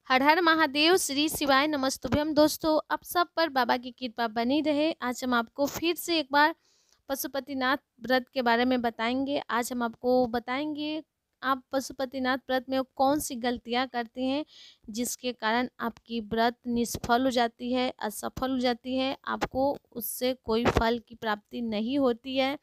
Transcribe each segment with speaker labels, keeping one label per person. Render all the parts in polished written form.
Speaker 1: हर हर महादेव, श्री शिवाय नमस्तुभ्यम। दोस्तों, आप सब पर बाबा की कृपा बनी रहे। आज हम आपको फिर से एक बार पशुपतिनाथ व्रत के बारे में बताएंगे। आज हम आपको बताएंगे आप पशुपतिनाथ व्रत में कौन सी गलतियां करते हैं जिसके कारण आपकी व्रत निष्फल हो जाती है, असफल हो जाती है, आपको उससे कोई फल की प्राप्ति नहीं होती है।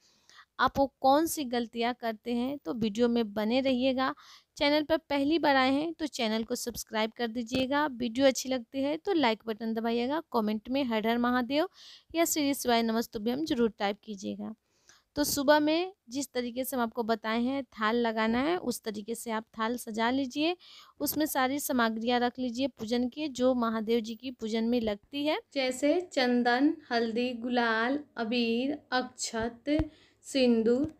Speaker 1: आप वो कौन सी गलतियां करते हैं, तो वीडियो में बने रहिएगा। चैनल पर पहली बार आए हैं तो चैनल को सब्सक्राइब कर दीजिएगा। वीडियो अच्छी लगती है तो लाइक बटन दबाइएगा। कमेंट में हर हर महादेव या श्री शिवाय नमस्तुभ्यम जरूर टाइप कीजिएगा। तो सुबह में जिस तरीके से हम आपको बताए हैं थाल लगाना है, उस तरीके से आप थाल सजा लीजिए। उसमें सारी सामग्रियां रख लीजिए पूजन की, जो महादेव जी की पूजन में लगती है, जैसे चंदन, हल्दी, गुलाल, अबीर, अक्षत, सिंदूर,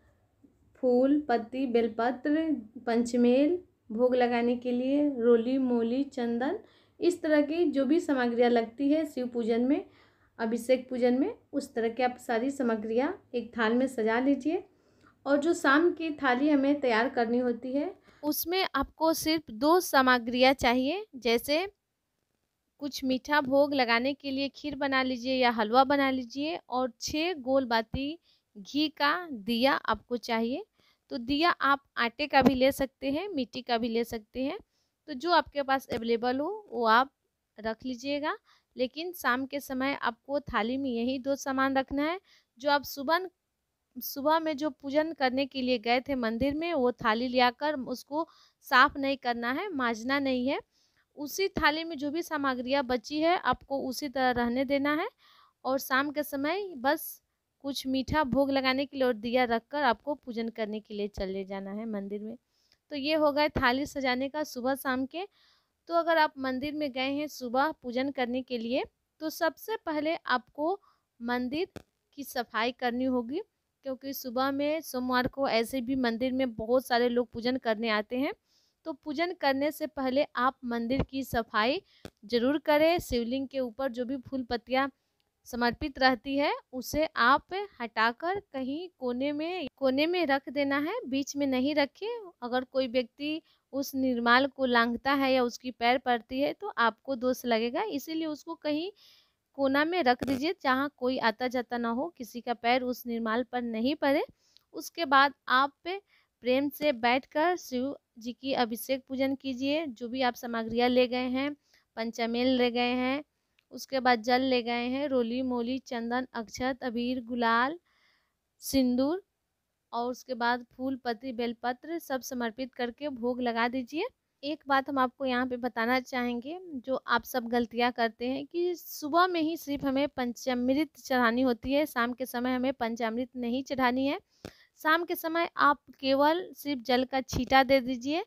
Speaker 1: फूल, पत्ती, बेलपत्र, पंचमेल, भोग लगाने के लिए रोली, मोली, चंदन, इस तरह की जो भी सामग्रियाँ लगती है शिव पूजन में, अभिषेक पूजन में, उस तरह की आप सारी सामग्रियाँ एक थाल में सजा लीजिए। और जो शाम की थाली हमें तैयार करनी होती है, उसमें आपको सिर्फ 2 सामग्रियाँ चाहिए। जैसे कुछ मीठा भोग लगाने के लिए खीर बना लीजिए या हलवा बना लीजिए, और 6 गोल बाती घी का दिया आपको चाहिए। तो दिया आप आटे का भी ले सकते हैं, मिट्टी का भी ले सकते हैं, तो जो आपके पास अवेलेबल हो वो आप रख लीजिएगा। लेकिन शाम के समय आपको थाली में यही 2 सामान रखना है। जो आप सुबह सुबह में जो पूजन करने के लिए गए थे मंदिर में, वो थाली ले आकर उसको साफ नहीं करना है, मांजना नहीं है। उसी थाली में जो भी सामग्रियाँ बची है आपको उसी तरह रहने देना है। और शाम के समय बस कुछ मीठा भोग लगाने के लिए और दिया रखकर आपको पूजन करने के लिए चले जाना है मंदिर में। तो ये हो गए थाली सजाने का सुबह शाम के। तो अगर आप मंदिर में गए हैं सुबह पूजन करने के लिए, तो सबसे पहले आपको मंदिर की सफाई करनी होगी, क्योंकि सुबह में सोमवार को ऐसे भी मंदिर में बहुत सारे लोग पूजन करने आते हैं। तो पूजन करने से पहले आप मंदिर की सफाई जरूर करें। शिवलिंग के ऊपर जो भी फूल पत्तियाँ समर्पित रहती है उसे आप हटाकर कहीं कोने में रख देना है, बीच में नहीं रखिए। अगर कोई व्यक्ति उस निर्माल को लांघता है या उसकी पैर पड़ती है तो आपको दोष लगेगा, इसीलिए उसको कहीं कोना में रख दीजिए जहाँ कोई आता जाता ना हो, किसी का पैर उस निर्माल पर नहीं पड़े। उसके बाद आप प्रेम से बैठकर शिव जी की अभिषेक पूजन कीजिए। जो भी आप सामग्रियाँ ले गए हैं, पंचामेल ले गए हैं, उसके बाद जल ले गए हैं, रोली मोली, चंदन, अक्षत, अबीर, गुलाल, सिंदूर, और उसके बाद फूल पत्ती बेलपत्र सब समर्पित करके भोग लगा दीजिए। एक बात हम आपको यहाँ पे बताना चाहेंगे, जो आप सब गलतियाँ करते हैं कि सुबह में ही सिर्फ हमें पंचामृत चढ़ानी होती है, शाम के समय हमें पंचामृत नहीं चढ़ानी है। शाम के समय आप केवल सिर्फ जल का छींटा दे दीजिए,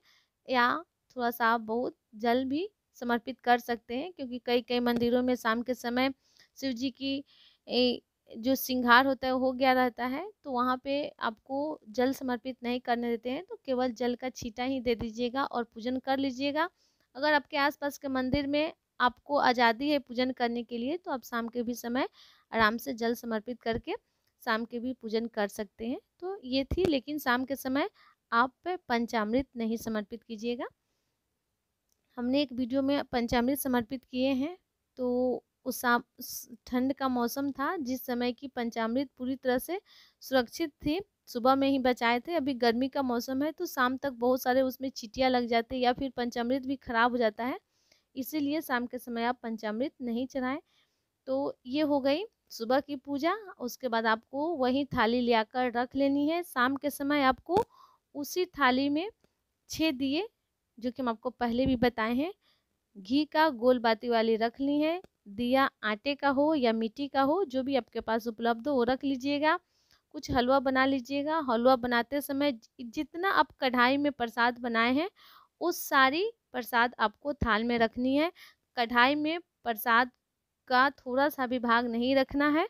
Speaker 1: या थोड़ा सा आप बहुत जल भी समर्पित कर सकते हैं, क्योंकि कई कई मंदिरों में शाम के समय शिव जी की जो श्रृंगार होता है हो गया रहता है, तो वहाँ पे आपको जल समर्पित नहीं करने देते हैं। तो केवल जल का छींटा ही दे दीजिएगा और पूजन कर लीजिएगा। अगर आपके आसपास के मंदिर में आपको आज़ादी है पूजन करने के लिए, तो आप शाम के भी समय आराम से जल समर्पित करके शाम के भी पूजन कर सकते हैं। तो ये थी, लेकिन शाम के समय आप पंचामृत नहीं समर्पित कीजिएगा। हमने एक वीडियो में पंचामृत समर्पित किए हैं, तो उस ठंड का मौसम था जिस समय की पंचामृत पूरी तरह से सुरक्षित थी, सुबह में ही बचाए थे। अभी गर्मी का मौसम है तो शाम तक बहुत सारे उसमें चींटियाँ लग जाती है या फिर पंचामृत भी खराब हो जाता है, इसीलिए शाम के समय आप पंचामृत नहीं चढ़ाएं। तो ये हो गई सुबह की पूजा। उसके बाद आपको वही थाली ले आकर रख लेनी है। शाम के समय आपको उसी थाली में 6 दिए, जो कि हम आपको पहले भी बताए हैं, घी का गोल बाती वाली रख ली है। दिया आटे का हो या मिट्टी का हो, जो भी आपके पास उपलब्ध हो वो रख लीजिएगा। कुछ हलवा बना लीजिएगा। हलवा बनाते समय जितना आप कढ़ाई में प्रसाद बनाए हैं उस सारी प्रसाद आपको थाल में रखनी है। कढ़ाई में प्रसाद का थोड़ा सा भी भाग नहीं रखना है।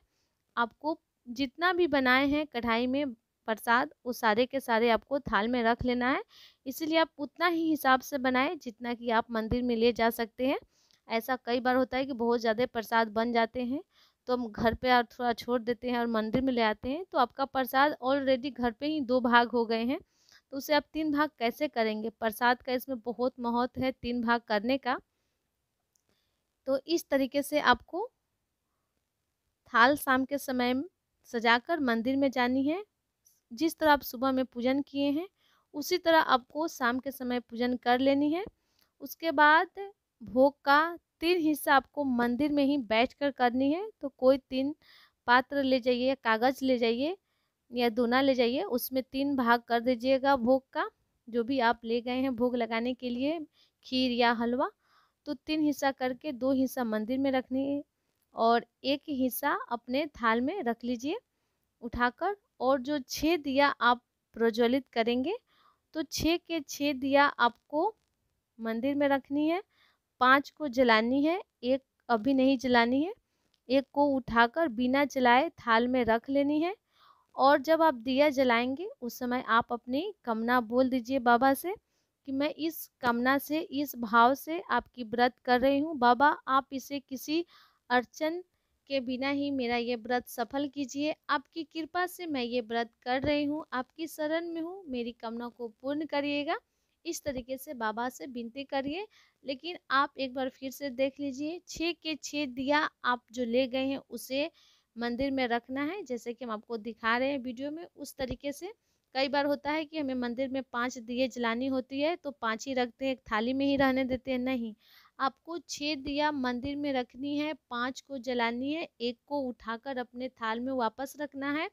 Speaker 1: आपको जितना भी बनाए हैं कढ़ाई में प्रसाद, वो सारे के सारे आपको थाल में रख लेना है। इसलिए आप उतना ही हिसाब से बनाएं जितना कि आप मंदिर में ले जा सकते हैं। ऐसा कई बार होता है कि बहुत ज़्यादा प्रसाद बन जाते हैं, तो हम घर पे थोड़ा छोड़ देते हैं और मंदिर में ले आते हैं, तो आपका प्रसाद ऑलरेडी घर पे ही 2 भाग हो गए हैं। तो उसे आप 3 भाग कैसे करेंगे? प्रसाद का इसमें बहुत महत्व है 3 भाग करने का। तो इस तरीके से आपको थाल शाम के समय सजाकर मंदिर में जानी है। जिस तरह आप सुबह में पूजन किए हैं उसी तरह आपको शाम के समय पूजन कर लेनी है। उसके बाद भोग का 3 हिस्सा आपको मंदिर में ही बैठकर करनी है। तो कोई 3 पात्र ले जाइए, कागज़ ले जाइए या दोना ले जाइए, उसमें 3 भाग कर दीजिएगा भोग का, जो भी आप ले गए हैं भोग लगाने के लिए, खीर या हलवा। तो 3 हिस्सा करके 2 हिस्सा मंदिर में रखनी है और 1 हिस्सा अपने थाल में रख लीजिए उठाकर। और जो 6 दिया आप प्रज्वलित करेंगे तो 6 के 6 दिया आपको मंदिर में रखनी है। 5 को जलानी है, 1 अभी नहीं जलानी है। 1 को उठाकर बिना जलाए थाल में रख लेनी है। और जब आप दिया जलाएंगे उस समय आप अपनी कामना बोल दीजिए बाबा से कि मैं इस कामना से, इस भाव से आपकी व्रत कर रही हूँ। बाबा आप इसे किसी अड़चन के बिना ही मेरा ये व्रत सफल कीजिए। आपकी कृपा से मैं ये व्रत कर रही हूँ, आपकी शरण में हूँ, मेरी कामना को पूर्ण करिएगा। इस तरीके से बाबा से विनती करिए। लेकिन आप एक बार फिर से देख लीजिए, 6 के 6 दिया आप जो ले गए हैं उसे मंदिर में रखना है, जैसे कि हम आपको दिखा रहे हैं वीडियो में उस तरीके से। कई बार होता है कि हमें मंदिर में 5 दिए जलानी होती है तो 5 ही रखते हैं, एक थाली में ही रहने देते हैं। नहीं, आपको 6 दिया मंदिर में रखनी है, 5 को जलानी है, 1 को उठाकर अपने थाल में वापस रखना है।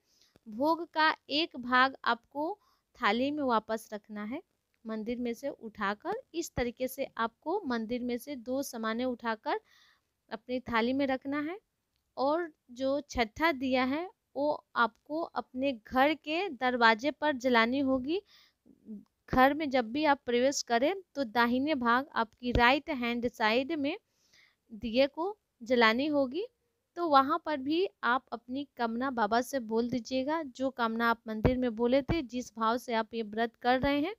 Speaker 1: भोग का 1 भाग आपको थाली में वापस रखना है मंदिर में से उठाकर। इस तरीके से आपको मंदिर में से 2 सामानें उठाकर अपनी थाली में रखना है। और जो छठा दिया है वो आपको अपने घर के दरवाजे पर जलानी होगी। घर में जब भी आप प्रवेश करें तो दाहिने भाग आपकी राइट हैंड साइड में दिए को जलानी होगी। तो वहाँ पर भी आप अपनी कामना बाबा से बोल दीजिएगा, जो कामना आप मंदिर में बोले थे, जिस भाव से आप ये व्रत कर रहे हैं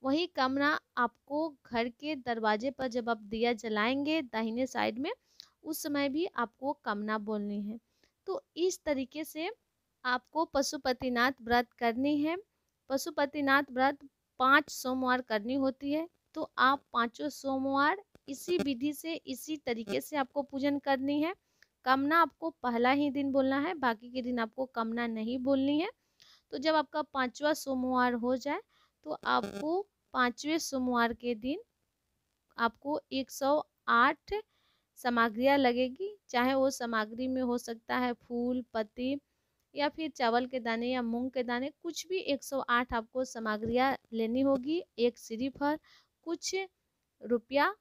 Speaker 1: वही कामना आपको घर के दरवाजे पर जब आप दिया जलाएंगे दाहिने साइड में, उस समय भी आपको कामना बोलनी है। तो इस तरीके से आपको पशुपतिनाथ व्रत करनी है। पशुपतिनाथ व्रत 5 सोमवार करनी होती है। तो आप 5 सोमवार इसी विधि से, इसी तरीके से आपको पूजन करनी है। कामना आपको पहला ही दिन बोलना है, बाकी के दिन आपको कामना नहीं बोलनी है। तो जब आपका 5वां सोमवार हो जाए तो आपको 5वें सोमवार के दिन आपको 108 सामग्रियाँ लगेगी। चाहे वो सामग्री में हो सकता है फूल, पत्ती या फिर चावल के दाने या मूंग के दाने, कुछ भी 108 आपको सामग्रियाँ लेनी होगी। एक श्रीफल, कुछ रुपया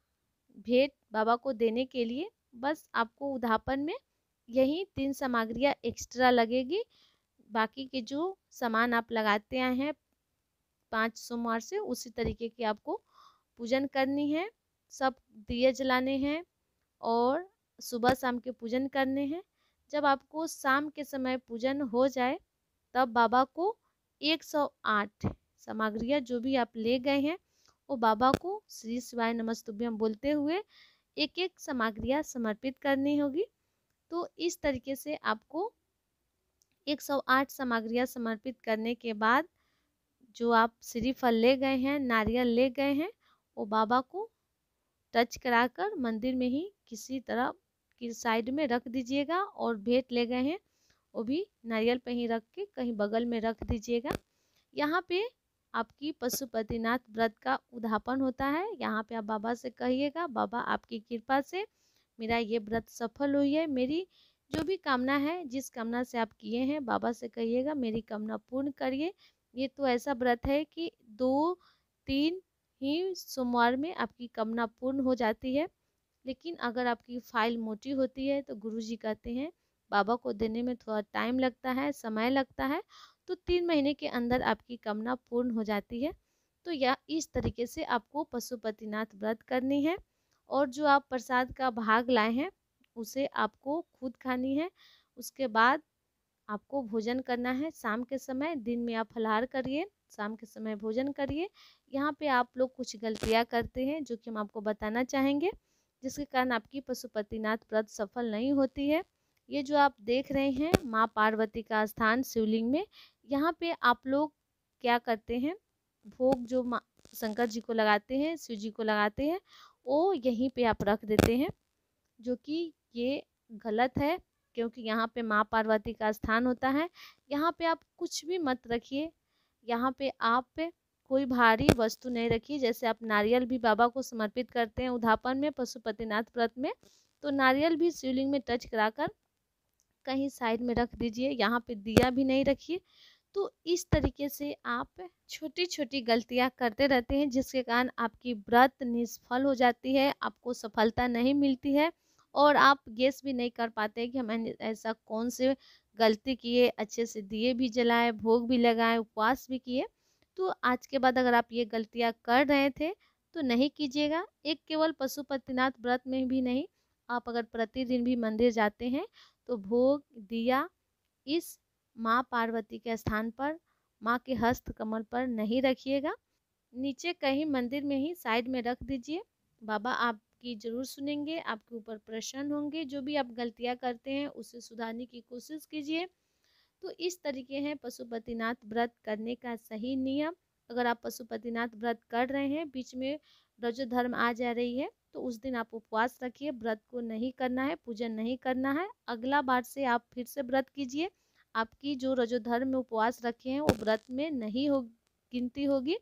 Speaker 1: भेंट बाबा को देने के लिए। बस आपको उद्यापन में यही 3 सामग्रियाँ एक्स्ट्रा लगेगी। बाकी के जो सामान आप लगाते आए हैं 5 सोमवार से, उसी तरीके की आपको पूजन करनी है। सब दिए जलाने हैं और सुबह शाम के पूजन करने हैं। जब आपको शाम के समय पूजन हो जाए तब बाबा को 108 सामग्रियाँ जो भी आप ले गए हैं वो बाबा को श्री शिवाय नमस्तुभ्यम बोलते हुए एक एक सामग्रियाँ समर्पित करनी होगी। तो इस तरीके से आपको 108 सामग्रियाँ समर्पित करने के बाद जो आप श्रीफल ले गए हैं, नारियल ले गए हैं, वो बाबा को टच कराकर मंदिर में ही किसी तरह की साइड में रख दीजिएगा। और भेंट ले गए हैं वो भी नारियल पे ही रख के कहीं बगल में रख दीजिएगा। यहाँ पे आपकी पशुपतिनाथ व्रत का उद्यापन होता है। यहाँ पे आप बाबा से कहिएगा, बाबा आपकी कृपा से मेरा ये व्रत सफल हुई है। मेरी जो भी कामना है, जिस कामना से आप किए हैं, बाबा से कहिएगा मेरी कामना पूर्ण करिए। ये तो ऐसा व्रत है कि 2-3 ही सोमवार में आपकी कामना पूर्ण हो जाती है। लेकिन अगर आपकी फाइल मोटी होती है तो गुरुजी कहते हैं बाबा को देने में थोड़ा टाइम लगता है, समय लगता है। तो 3 महीने के अंदर आपकी कामना पूर्ण हो जाती है। तो यह इस तरीके से आपको पशुपतिनाथ व्रत करनी है। और जो आप प्रसाद का भाग लाए हैं उसे आपको खुद खानी है। उसके बाद आपको भोजन करना है शाम के समय। दिन में आप फलाहार करिए, शाम के समय भोजन करिए। यहाँ पे आप लोग कुछ गलतियाँ करते हैं जो कि हम आपको बताना चाहेंगे, जिसके कारण आपकी पशुपतिनाथ व्रत सफल नहीं होती है। ये जो आप देख रहे हैं माँ पार्वती का स्थान शिवलिंग में, यहाँ पे आप लोग क्या करते हैं, भोग जो माँ शंकर जी को लगाते हैं, शिव जी को लगाते हैं, वो यहीं पे आप रख देते हैं। जो कि ये गलत है, क्योंकि यहाँ पे माँ पार्वती का स्थान होता है। यहाँ पे आप कुछ भी मत रखिए। यहाँ पे आप कोई भारी वस्तु नहीं रखिए। जैसे आप नारियल भी बाबा को समर्पित करते हैं उद्यापन में, पशुपतिनाथ व्रत में, तो नारियल भी शिवलिंग में टच कराकर कहीं साइड में रख दीजिए। यहाँ पे दिया भी नहीं रखिए। तो इस तरीके से आप छोटी छोटी गलतियाँ करते रहते हैं, जिसके कारण आपकी व्रत निष्फल हो जाती है, आपको सफलता नहीं मिलती है, और आप गेस भी नहीं कर पाते कि मैंने ऐसा कौन से गलती किए। अच्छे से दिए भी जलाए, भोग भी लगाए, उपवास भी किए। तो आज के बाद अगर आप ये गलतियाँ कर रहे थे तो नहीं कीजिएगा। एक केवल पशुपतिनाथ व्रत में भी नहीं, आप अगर प्रतिदिन भी मंदिर जाते हैं तो भोग दिया इस माँ पार्वती के स्थान पर, माँ के हस्त कमल पर नहीं रखिएगा। नीचे कहीं मंदिर में ही साइड में रख दीजिए। बाबा आपकी जरूर सुनेंगे, आपके ऊपर प्रसन्न होंगे। जो भी आप गलतियाँ करते हैं उसे सुधारने की कोशिश कीजिए। तो इस तरीके हैं पशुपतिनाथ व्रत करने का सही नियम। अगर आप पशुपतिनाथ व्रत कर रहे हैं, बीच में रजो धर्म आ जा रही है, तो उस दिन आप उपवास रखिए। व्रत को नहीं करना है, पूजन नहीं करना है। अगला बार से आप फिर से व्रत कीजिए। आपकी जो रजो धर्म में उपवास रखे हैं वो व्रत में नहीं हो गिनती होगी।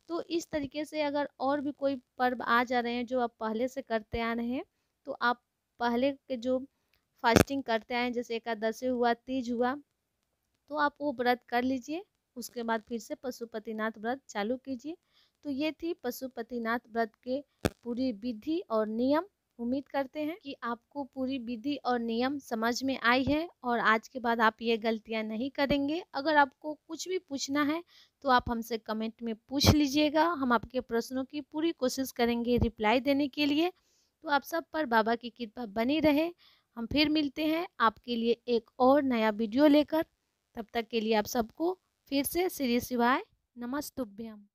Speaker 1: तो इस तरीके से अगर और भी कोई पर्व आ जा रहे हैं जो आप पहले से करते आ रहे हैं, तो आप पहले के जो फास्टिंग करते आए हैं, जैसे एकादशी हुआ, तीज हुआ, तो आप वो व्रत कर लीजिए। उसके बाद फिर से पशुपतिनाथ व्रत चालू कीजिए। तो ये थी पशुपतिनाथ व्रत के पूरी विधि और नियम। उम्मीद करते हैं कि आपको पूरी विधि और नियम समझ में आई है और आज के बाद आप ये गलतियां नहीं करेंगे। अगर आपको कुछ भी पूछना है तो आप हमसे कमेंट में पूछ लीजिएगा। हम आपके प्रश्नों की पूरी कोशिश करेंगे रिप्लाई देने के लिए। तो आप सब पर बाबा की कृपा बनी रहे। हम फिर मिलते हैं आपके लिए एक और नया वीडियो लेकर। तब तक के लिए आप सबको फिर से श्री शिवाय नमस्तुभ्यम।